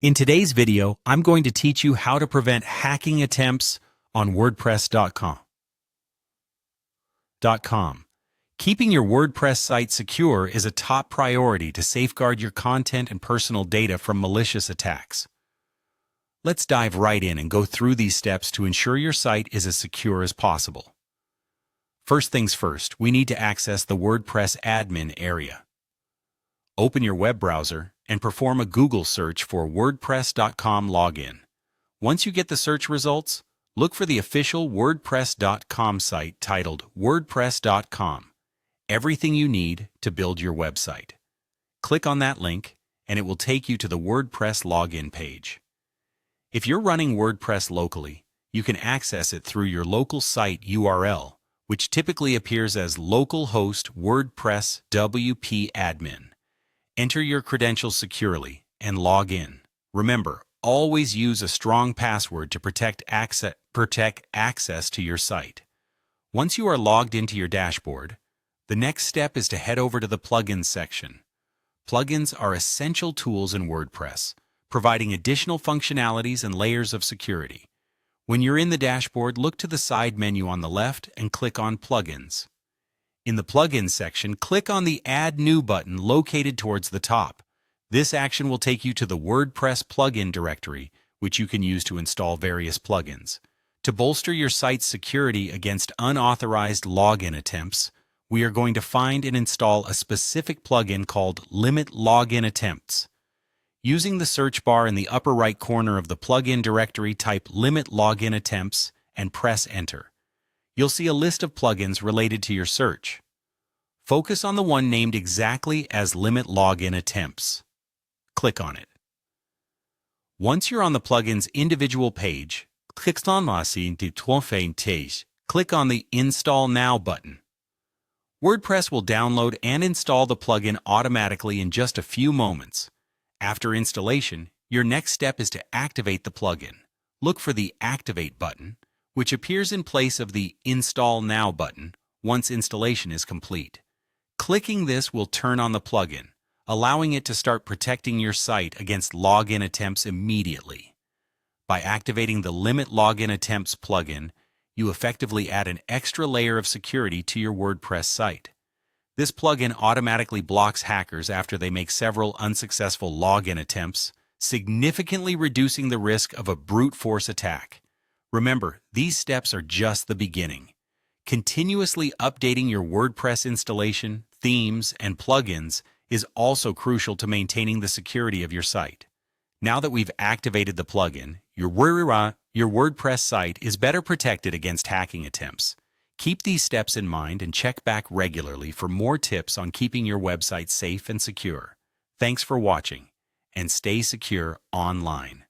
In today's video, I'm going to teach you how to prevent hacking attempts on WordPress.com. Keeping your WordPress site secure is a top priority to safeguard your content and personal data from malicious attacks. Let's dive right in and go through these steps to ensure your site is as secure as possible. First things first, we need to access the WordPress admin area. Open your web browser and perform a Google search for WordPress.com login. Once you get the search results, look for the official WordPress.com site titled WordPress.com, everything you need to build your website. Click on that link, and it will take you to the WordPress login page. If you're running WordPress locally, you can access it through your local site URL, which typically appears as localhost WordPress WP admin. Enter your credentials securely and log in. Remember, always use a strong password to protect access to your site. Once you are logged into your dashboard, the next step is to head over to the Plugins section. Plugins are essential tools in WordPress, providing additional functionalities and layers of security. When you're in the dashboard, look to the side menu on the left and click on Plugins. In the Plugins section, click on the Add New button located towards the top. This action will take you to the WordPress plugin directory, which you can use to install various plugins. To bolster your site's security against unauthorized login attempts, we are going to find and install a specific plugin called Limit Login Attempts. Using the search bar in the upper right corner of the plugin directory, type Limit Login Attempts and press Enter. You'll see a list of plugins related to your search. Focus on the one named exactly as Limit Login Attempts. Click on it. Once you're on the plugin's individual page, click on the Install Now button. WordPress will download and install the plugin automatically in just a few moments. After installation, your next step is to activate the plugin. Look for the Activate button, which appears in place of the Install Now button once installation is complete. Clicking this will turn on the plugin, allowing it to start protecting your site against login attempts immediately. By activating the Limit Login Attempts plugin, you effectively add an extra layer of security to your WordPress site. This plugin automatically blocks hackers after they make several unsuccessful login attempts, significantly reducing the risk of a brute force attack. Remember, these steps are just the beginning. Continuously updating your WordPress installation, themes, and plugins is also crucial to maintaining the security of your site. Now that we've activated the plugin, your WordPress site is better protected against hacking attempts. Keep these steps in mind and check back regularly for more tips on keeping your website safe and secure. Thanks for watching, and stay secure online.